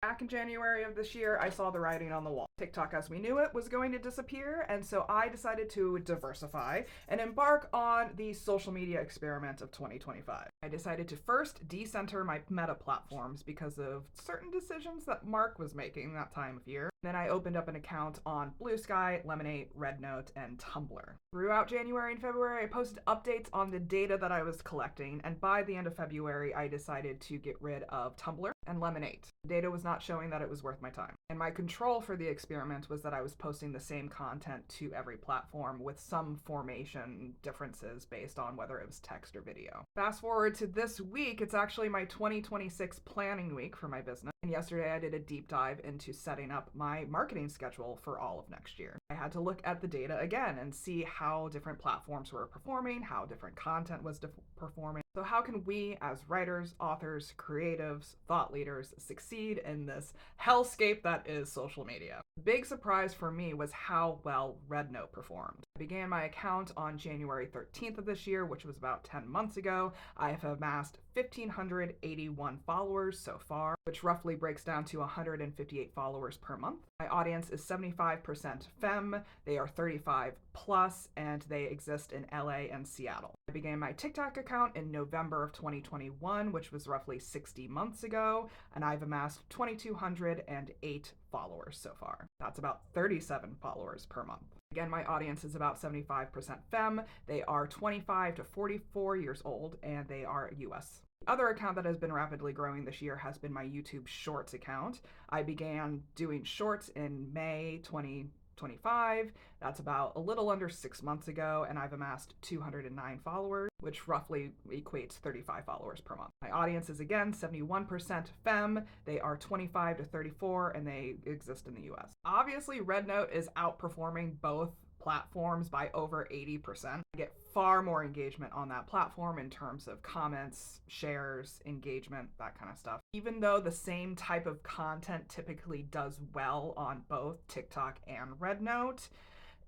Back in January of this year, I saw the writing on the wall. TikTok as we knew it was going to disappear, and so I decided to diversify and embark on the social media experiment of 2025. I decided to first decenter my Meta platforms because of certain decisions that Mark was making that time of year. Then I opened up an account on Blue Sky, Lemonade, RedNote, and Tumblr. Throughout January and February, I posted updates on the data that I was collecting, and by the end of February, I decided to get rid of Tumblr and Lemonade. The data was not showing that it was worth my time. And my control for the experiment was that I was posting the same content to every platform with some formation differences based on whether it was text or video. Fast forward to this week, it's actually my 2026 planning week for my business. And yesterday I did a deep dive into setting up my marketing schedule for all of next year. I had to look at the data again and see how different platforms were performing, how different content was performing. So how can we as writers, authors, creatives, thought leaders succeed in this hellscape that is social media? The big surprise for me was how well RedNote performed. I began my account on January 13th of this year, which was about 10 months ago. I have amassed 1,581 followers so far, which roughly breaks down to 158 followers per month. My audience is 75% femme, they are 35 plus, and they exist in LA and Seattle. I began my TikTok account in November of 2021, which was roughly 60 months ago, and I've amassed 2,208 followers so far. That's about 37 followers per month. Again, my audience is about 75% femme. They are 25 to 44 years old, and they are US. The other account that has been rapidly growing this year has been my YouTube Shorts account. I began doing shorts in May 2025. That's about a little under 6 months ago, and I've amassed 209 followers, which roughly equates 35 followers per month. My audience is again 71% femme. They are 25 to 34, and they exist in the US. Obviously, RedNote is outperforming both platforms by over 80%. I get far more engagement on that platform in terms of comments, shares, engagement, that kind of stuff. Even though the same type of content typically does well on both TikTok and RedNote,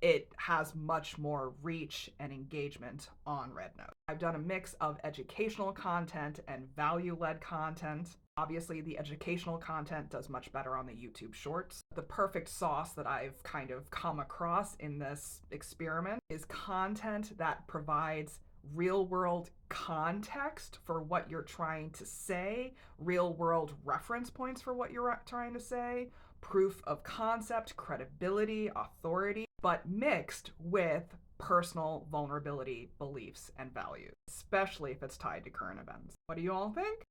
it has much more reach and engagement on RedNote. I've done a mix of educational content and value-led content. Obviously, the educational content does much better on the YouTube Shorts. The perfect sauce that I've kind of come across in this experiment is content that provides real-world context for what you're trying to say, real-world reference points for what you're trying to say, proof of concept, credibility, authority, but mixed with personal vulnerability, beliefs, and values, especially if it's tied to current events. What do you all think?